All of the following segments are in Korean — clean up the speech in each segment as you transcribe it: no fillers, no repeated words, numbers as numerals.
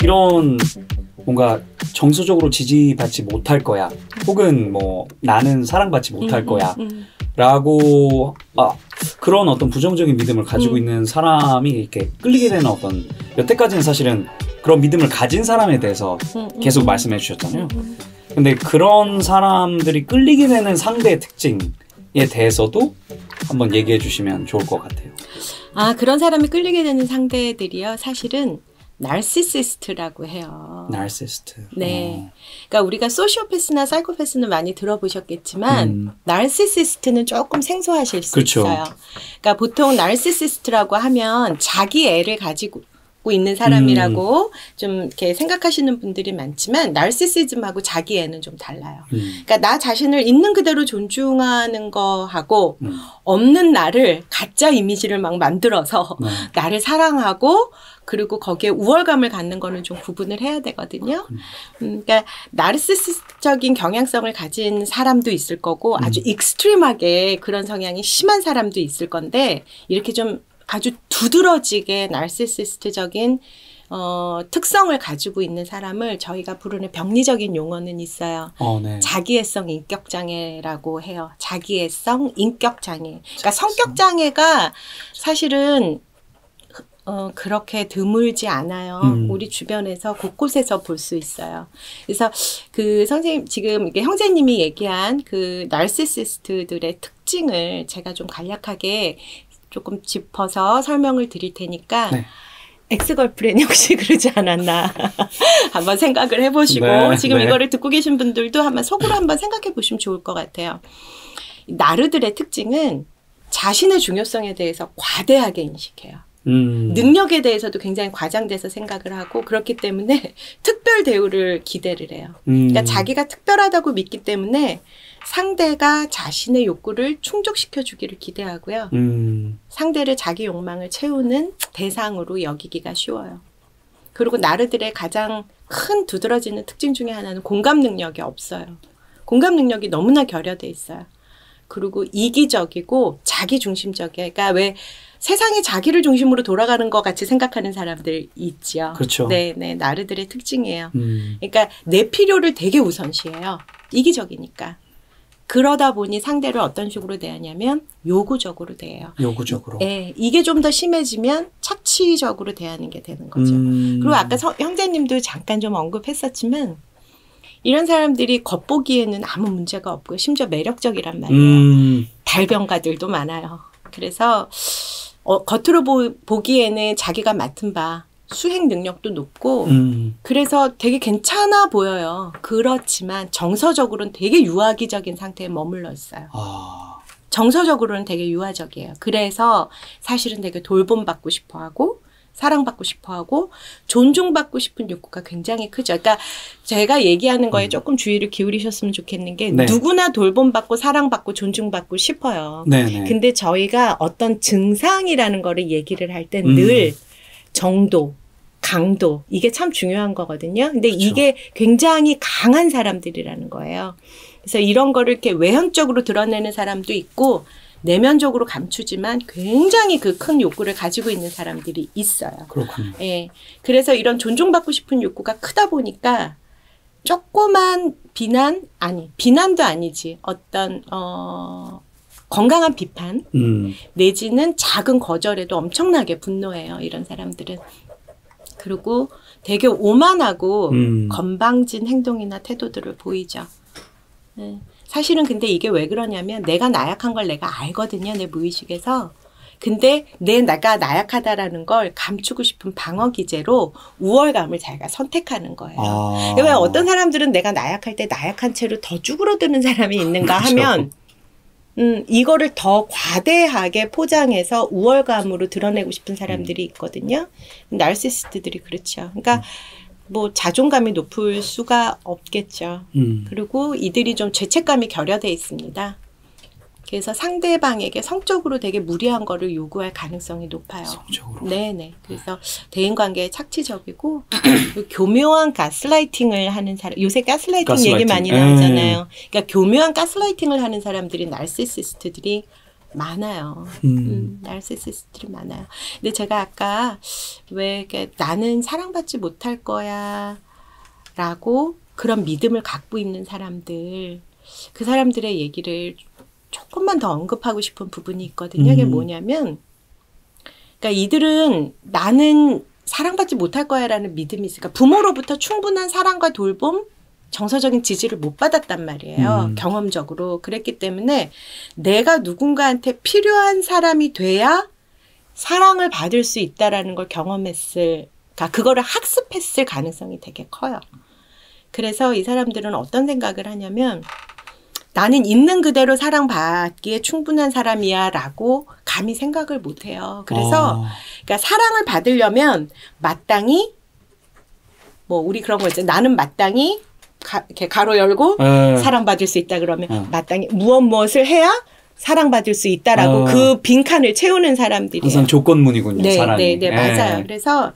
이런 뭔가 정서적으로 지지받지 못할 거야. 혹은 뭐 나는 사랑받지 못할 거야. 라고 그런 어떤 부정적인 믿음을 가지고 있는 사람이 이렇게 끌리게 되는 어떤 여태까지는 사실은 그런 믿음을 가진 사람에 대해서 계속 말씀해 주셨잖아요. 근데 그런 사람들이 끌리게 되는 상대의 특징에 대해서도 한번 얘기해 주시면 좋을 것 같아요. 그런 사람이 끌리게 되는 상대들이요. 사실은 나르시시스트라고 해요. 나르시시스트. 네. 그러니까 우리가 소시오패스나 사이코패스는 많이 들어보셨겠지만 나르시시스트는 조금 생소하실 수 그렇죠. 있어요. 그러니까 보통 나르시시스트라고 하면 자기 애를 가지고 있는 사람이라고 좀 이렇게 생각하시는 분들이 많지만 나르시시즘하고 자기 애는 좀 달라요. 그러니까 나 자신을 있는 그대로 존중하는 거하고 없는 나를 가짜 이미지를 막 만들어서 나를 사랑하고 그리고 거기에 우월감을 갖는 거는 좀 구분을 해야 되거든요. 그러니까 나르시시스적인 경향성을 가진 사람도 있을 거고 아주 익스트림하게 그런 성향이 심한 사람도 있을 건데 이렇게 좀 아주 두드러지게 나르시시스트적인 특성을 가지고 있는 사람을 저희가 부르는 병리적인 용어는 있어요. 네. 자기애성 인격장애라고 해요. 자기애성 인격장애. 그러니까 성격장애가 사실은 그렇게 드물지 않아요. 우리 주변에서 곳곳에서 볼 수 있어요. 그래서 그 선생님 지금 이게 형제님이 얘기한 그 나르시시스트들의 특징을 제가 좀 간략하게 조금 짚어서 설명을 드릴 테니까 네. 엑스걸프렌이 혹시 그러지 않았나 한번 생각을 해보시고 네, 지금 네. 이거를 듣고 계신 분들도 한번 속으로 한번 생각해 보시면 좋을 것 같아요. 나르들의 특징은 자신의 중요성에 대해서 과대하게 인식해요. 능력에 대해서도 굉장히 과장돼서 생각을 하고 그렇기 때문에 특별 대우를 기대를 해요. 그러니까 자기가 특별하다고 믿기 때문에 상대가 자신의 욕구를 충족시켜 주기를 기대하고요. 상대를 자기 욕망을 채우는 대상으로 여기기가 쉬워요. 그리고 나르들의 가장 큰 두드러지는 특징 중에 하나는 공감 능력이 없어요. 공감 능력이 너무나 결여돼 있어요. 그리고 이기적이고 자기중심적이에요. 그러니까 왜 세상이 자기를 중심으로 돌아가는 것 같이 생각하는 사람들 있죠. 그렇죠. 네, 나르들의 특징이에요. 그러니까 내 필요를 되게 우선시해요. 이기적이니까. 그러다 보니 상대를 어떤 식으로 대하냐면 요구적으로 대해요. 요구적으로. 네, 이게 좀 더 심해지면 착취적으로 대하는 게 되는 거죠. 그리고 아까 형제님도 잠깐 좀 언급했었지만 이런 사람들이 겉보기에는 아무 문제가 없고 심지어 매력적이란 말이에요. 달변가들도 많아요. 그래서 겉으로 보기에는 자기가 맡은 바 수행 능력도 높고 그래서 되게 괜찮아 보여요. 그렇지만 정서적으로는 되게 유아기적인 상태에 머물러 있어요. 정서적으로는 되게 유아적이에요. 그래서 사실은 되게 돌봄받고 싶어하고 사랑받고 싶어하고 존중받고 싶은 욕구가 굉장히 크죠. 그러니까 제가 얘기하는 거에 조금 주의를 기울이셨으면 좋겠는 게 네. 누구나 돌봄받고 사랑받고 존중받고 싶어요. 네네. 근데 저희가 어떤 증상이라는 거를 얘기를 할 때 늘 정도, 강도 이게 참 중요한 거거든요. 근데 그렇죠. 이게 굉장히 강한 사람들이라는 거예요. 그래서 이런 거를 이렇게 외형적으로 드러내는 사람도 있고 내면적으로 감추지만 굉장히 그 큰 욕구를 가지고 있는 사람들이 있어요. 그렇군요. 예. 그래서 이런 존중받고 싶은 욕구가 크다 보니까 조그만 비난도 아니지. 어떤 건강한 비판 내지는 작은 거절에도 엄청나게 분노해요. 이런 사람들은. 그리고 되게 오만하고 건방진 행동이나 태도들을 보이죠. 네. 사실은 근데 이게 왜 그러냐면 내가 나약한 걸 내가 알거든요. 내 무의식에서. 근데 내가 나약하다라는 걸 감추고 싶은 방어 기제로 우월감을 자기가 선택하는 거예요. 왜 어떤 사람들은 내가 나약할 때 나약한 채로 더 쭈그러드는 사람이 있는가 하면 이거를 더 과대하게 포장해서 우월감으로 드러내고 싶은 사람들이 있거든요. 나르시시스트들이 그렇죠. 그러니까 뭐 자존감이 높을 수가 없겠죠. 그리고 이들이 좀 죄책감이 결여돼 있습니다. 그래서 상대방에게 성적으로 되게 무리한 거를 요구할 가능성이 높아요. 성적으로. 네네. 그래서 대인관계에 착취적이고 교묘한 가스라이팅을 하는 사람. 요새 가스라이팅 얘기 많이 나오잖아요. 그러니까 교묘한 가스라이팅을 하는 사람들이 나르시시스트들이 많아요. 나르시시스트들이 많아요. 근데 제가 아까 왜 나는 사랑받지 못할 거야 라고 그런 믿음을 갖고 있는 사람들, 그 사람들의 얘기를 조금만 더 언급하고 싶은 부분이 있거든요. 이게 뭐냐면, 그러니까 이들은 나는 사랑받지 못할 거야 라는 믿음이 있으니까 부모로부터 충분한 사랑과 돌봄, 정서적인 지지를 못 받았단 말이에요. 경험적으로. 그랬기 때문에 내가 누군가한테 필요한 사람이 돼야 사랑을 받을 수 있다라는 걸 경험했을, 그러니까 그거를 학습했을 가능성이 되게 커요. 그래서 이 사람들은 어떤 생각을 하냐면 나는 있는 그대로 사랑받기에 충분한 사람이야 라고 감히 생각을 못 해요. 그래서 그러니까 사랑을 받으려면 마땅히 뭐 우리 그런 거 있잖아요. 나는 마땅히 이렇게 가로 열고 사랑받을 수 있다 그러면 마땅히 무엇을 해야 사랑받을 수 있다라고 그 빈칸을 채우는 사람들이에요. 항상 조건문이군요. 네, 사랑이. 네, 맞아요. 그래서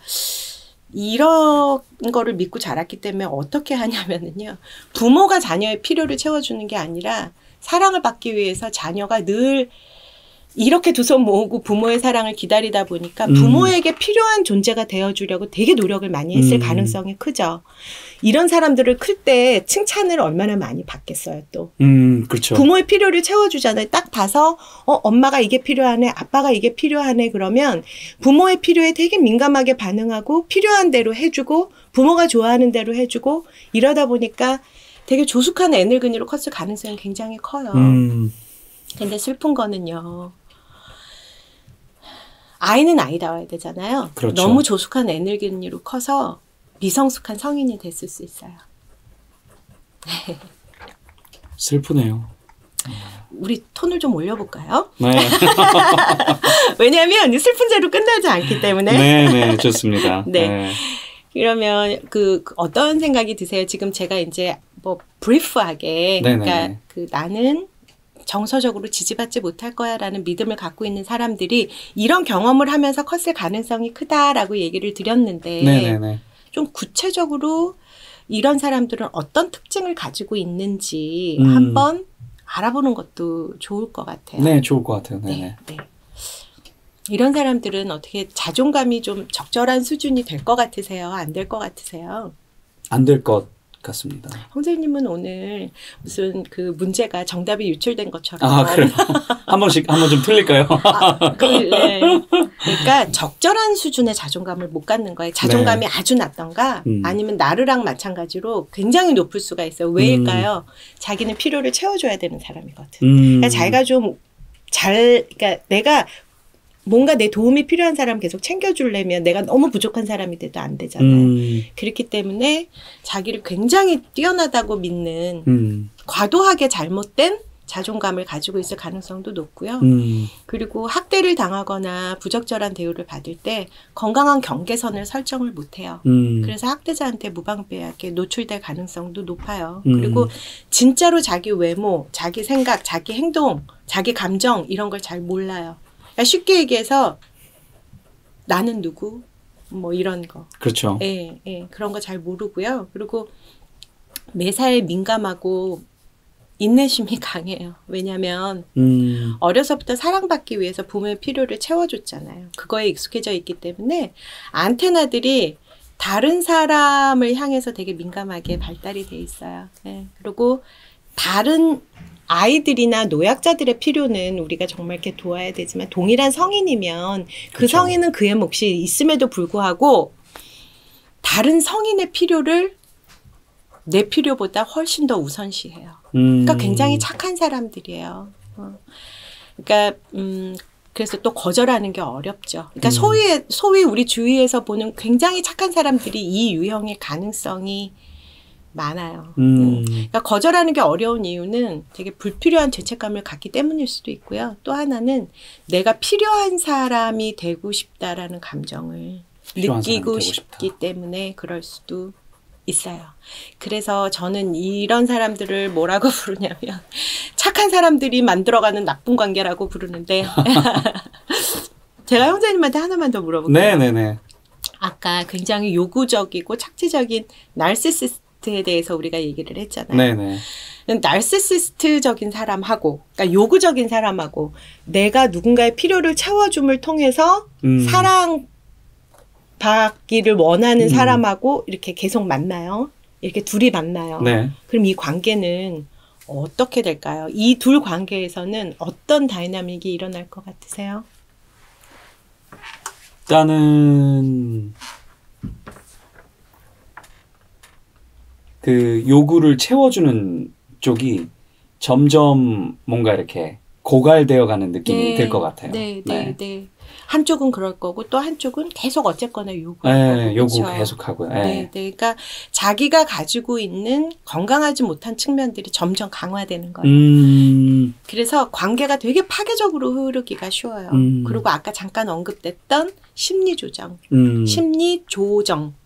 이런 거를 믿고 자랐기 때문에 어떻게 하냐면은요. 부모가 자녀의 필요를 채워주는 게 아니라 사랑을 받기 위해서 자녀가 늘 이렇게 두 손 모으고 부모의 사랑을 기다리다 보니까 부모에게 필요한 존재가 되어주려고 되게 노력을 많이 했을 가능성이 크죠. 이런 사람들을 클 때 칭찬을 얼마나 많이 받겠어요, 또. 그렇죠. 부모의 필요를 채워주잖아요. 딱 봐서, 엄마가 이게 필요하네, 아빠가 이게 필요하네, 그러면 부모의 필요에 되게 민감하게 반응하고 필요한 대로 해주고 부모가 좋아하는 대로 해주고 이러다 보니까 되게 조숙한 애늙은이로 컸을 가능성이 굉장히 커요. 근데 슬픈 거는요. 아이는 아이다워야 되잖아요. 그렇죠. 너무 조숙한 애늙은이로 커서 미성숙한 성인이 됐을 수 있어요. 슬프네요. 우리 톤을 좀 올려볼까요? 네. 왜냐하면 슬픈 채로 끝나지 않기 때문에. 네, 좋습니다. 네. 네. 그러면 어떤 생각이 드세요? 지금 제가 이제 뭐 브리프하게, 그러니까 나는 정서적으로 지지받지 못할 거야라는 믿음을 갖고 있는 사람들이 이런 경험을 하면서 컸을 가능성이 크다라고 얘기를 드렸는데 좀 구체적으로 이런 사람들은 어떤 특징을 가지고 있는지 한번 알아보는 것도 좋을 것 같아요. 네, 좋을 것 같아요. 네. 이런 사람들은 어떻게 자존감이 좀 적절한 수준이 될 것 같으세요? 안 될 것 같으세요? 안 될 것 같습니다. 형제님은 오늘 무슨 그 문제가 정답이 유출된 것처럼. 그래요? 한 번 좀 틀릴까요? 네. 그러니까 적절한 수준의 자존감을 못 갖는 거예요. 자존감이 아주 낮던가 아니면 나르랑 마찬가지로 굉장히 높을 수가 있어요. 왜일까요? 자기는 필요를 채워줘야 되는 사람이거든. 그러니까 자기가 좀 그러니까 내가 뭔가 내 도움이 필요한 사람 계속 챙겨주려면 내가 너무 부족한 사람이 돼도 안 되잖아요. 그렇기 때문에 자기를 굉장히 뛰어나다고 믿는 과도하게 잘못된 자존감을 가지고 있을 가능성도 높고요. 그리고 학대를 당하거나 부적절한 대우를 받을 때 건강한 경계선을 설정을 못해요. 그래서 학대자한테 무방비하게 노출될 가능성도 높아요. 그리고 진짜로 자기 외모, 자기 생각, 자기 행동, 자기 감정 이런 걸 잘 몰라요. 그러니까 쉽게 얘기해서 나는 누구? 뭐 이런 거. 그렇죠. 그런 거 잘 모르고요. 그리고 매사에 민감하고 인내심이 강해요. 왜냐하면 어려서부터 사랑받기 위해서 부모의 필요를 채워줬잖아요. 그거에 익숙해져 있기 때문에 안테나들이 다른 사람을 향해서 되게 민감하게 발달이 돼 있어요. 그리고 다른 아이들이나 노약자들의 필요는 우리가 정말 이렇게 도와야 되지만 동일한 성인이면 그 그렇죠. 성인은 그의 몫이 있음에도 불구하고 다른 성인의 필요를 내 필요보다 훨씬 더 우선시해요. 그러니까 굉장히 착한 사람들이에요. 그러니까 그래서 또 거절하는 게 어렵죠. 그러니까 소위 우리 주위에서 보는 굉장히 착한 사람들이 이 유형의 가능성이 많아요. 그러니까 거절하는 게 어려운 이유는 되게 불필요한 죄책감을 갖기 때문일 수도 있고요. 또 하나는 내가 필요한 사람이 되고 싶다라는 감정을 느끼고 싶기 때문에 그럴 수도 있어요. 그래서 저는 이런 사람들을 뭐라고 부르냐면 착한 사람들이 만들어가는 나쁜 관계라고 부르는데 제가 형제님한테 하나만 더 물어볼게요. 네네네. 아까 굉장히 요구적이고 착취적인 나르시시스트에 대해서 우리가 얘기를 했잖아요. 네네. 나르시시스트적인 사람하고, 그러니까 요구적인 사람하고 내가 누군가의 필요를 채워줌을 통해서 사랑받기를 원하는 사람하고 이렇게 계속 만나요. 이렇게 둘이 만나요. 네. 그럼 이 관계는 어떻게 될까요? 이 둘 관계에서는 어떤 다이나믹이 일어날 것 같으세요? 일단은 그 요구를 채워주는 쪽이 점점 뭔가 이렇게 고갈되어 가는 느낌이 들 것 같아요. 네. 한쪽은 그럴 거고 또 한쪽은 계속 어쨌거나 요구하고. 네, 요구 그렇죠? 계속 하고요. 네. 그러니까 자기가 가지고 있는 건강하지 못한 측면들이 점점 강화되는 거예요. 그래서 관계가 되게 파괴적으로 흐르기가 쉬워요. 그리고 아까 잠깐 언급됐던 심리 조정,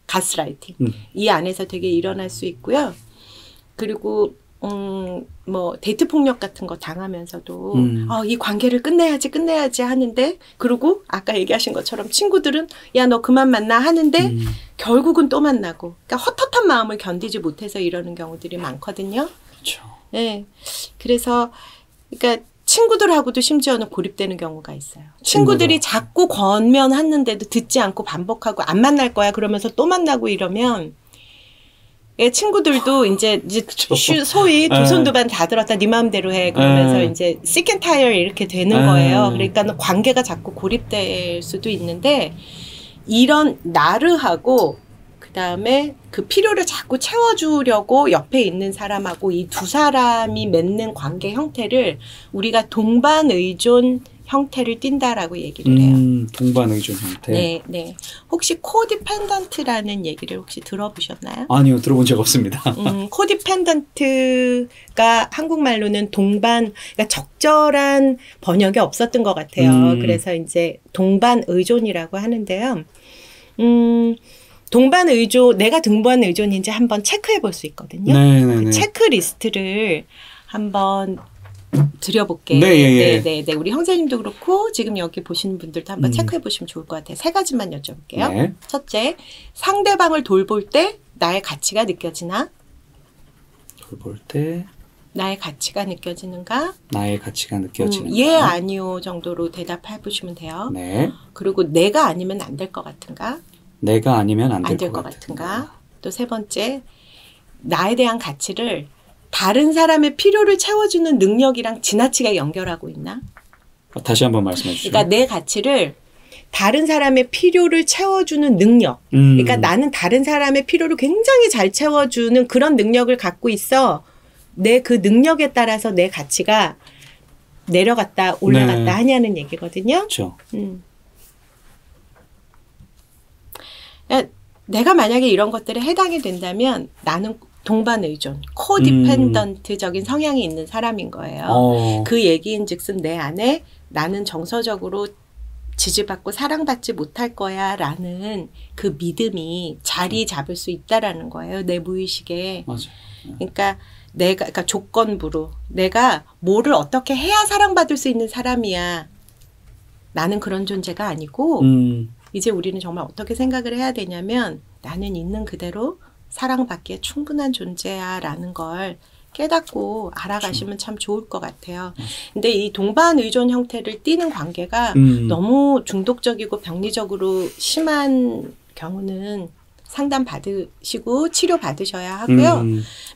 가스라이팅. 이 안에서 되게 일어날 수 있고요. 그리고 뭐 데이트 폭력 같은 거 당하면서도 이 관계를 끝내야지 하는데, 그리고 아까 얘기하신 것처럼 친구들은 야 너 그만 만나 하는데 결국은 또 만나고, 그러니까 헛헛한 마음을 견디지 못해서 이러는 경우들이 많거든요. 그렇죠. 네, 그래서 그러니까 친구들하고도 심지어는 고립되는 경우가 있어요. 친구들이 자꾸 권면하는데도 듣지 않고 반복하고 안 만날 거야 그러면서 또 만나고 이러면, 친구들도 이제 소위 두 손 두 발 다 들었다 네 마음대로 해 그러면서 이제 sick and tired 이렇게 되는 거예요. 그러니까 관계가 자꾸 고립될 수도 있는데, 이런 나르하고 그다음에 그 필요를 자꾸 채워주려고 옆에 있는 사람하고 이 두 사람이 맺는 관계 형태를 우리가 동반의존 형태를 띈다라고 얘기를 해요. 동반의존 형태. 네. 혹시 코디펜던트라는 얘기를 혹시 들어보셨나요? 아니요, 들어본 적 없습니다. 코디펜던트가 한국말로는 그러니까 적절한 번역이 없었던 것 같아요. 그래서 이제 동반의존이라고 하는데요. 내가 동반의존인지 한번 체크해 볼 수 있거든요. 그 체크리스트를 한번 드려볼게요. 네. 우리 형제님도 그렇고 지금 여기 보시는 분들도 한번 체크해 보시면 좋을 것 같아요. 3가지만 여쭤볼게요. 네. 첫째, 상대방을 돌볼 때 나의 가치가 느껴지나? 돌볼 때 나의 가치가 느껴지는가? 나의 가치가 느껴지는가? 예, 아니요 정도로 대답해 보시면 돼요. 네. 그리고 내가 아니면 안 될 것 같은가? 내가 아니면 안 될 것 같은가? 또 3번째, 나에 대한 가치를 다른 사람의 필요를 채워주는 능력이랑 지나치게 연결하고 있나? 다시 한번 말씀해 주시죠. 그러니까 내 가치를 다른 사람의 필요를 채워주는 능력. 그러니까 나는 다른 사람의 필요를 굉장히 잘 채워주는 그런 능력을 갖고 있어. 내 그 능력에 따라서 내 가치가 내려갔다 올라갔다 하냐는 얘기거든요. 그렇죠. 내가 만약에 이런 것들에 해당이 된다면 나는 동반의존, 코디펜던트적인 성향이 있는 사람인 거예요. 그 얘기인 즉슨 내 안에 나는 정서적으로 지지받고 사랑받지 못할 거야 라는 그 믿음이 자리 잡을 수 있다라는 거예요. 내 무의식에. 맞아요. 그러니까 조건부로 내가 뭐를 어떻게 해야 사랑받을 수 있는 사람이야. 나는 그런 존재가 아니고 이제 우리는 정말 어떻게 생각을 해야 되냐면, 나는 있는 그대로 사랑받기에 충분한 존재야 라는 걸 깨닫고 알아가시면 참 좋을 것 같아요. 근데 이 동반의존 형태를 띠는 관계가 너무 중독적이고 병리적으로 심한 경우는 상담 받으시고 치료 받으셔야 하고요.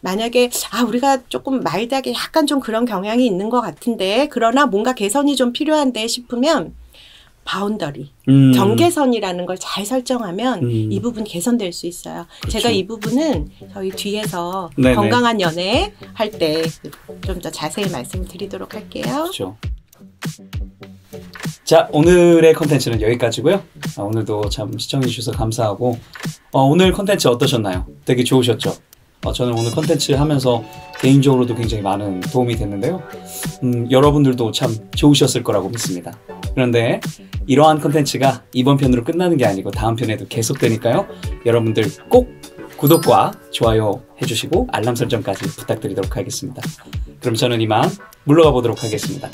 만약에 우리가 조금 마일드하게 약간 좀 그런 경향이 있는 것 같은데, 그러나 뭔가 개선이 좀 필요한데 싶으면 바운더리, 경계선이라는 걸 잘 설정하면 이 부분 개선될 수 있어요. 그렇죠. 제가 이 부분은 저희 뒤에서 건강한 연애 할 때 좀 더 자세히 말씀을 드리도록 할게요. 그렇죠. 자, 오늘의 컨텐츠는 여기까지고요. 오늘도 참 시청해 주셔서 감사하고, 오늘 컨텐츠 어떠셨나요? 되게 좋으셨죠? 저는 오늘 컨텐츠 하면서 개인적으로도 굉장히 많은 도움이 됐는데요. 여러분들도 참 좋으셨을 거라고 믿습니다. 그런데 이러한 컨텐츠가 이번 편으로 끝나는 게 아니고 다음 편에도 계속되니까요. 여러분들 꼭 구독과 좋아요 해주시고 알람 설정까지 부탁드리도록 하겠습니다. 그럼 저는 이만 물러가 보도록 하겠습니다.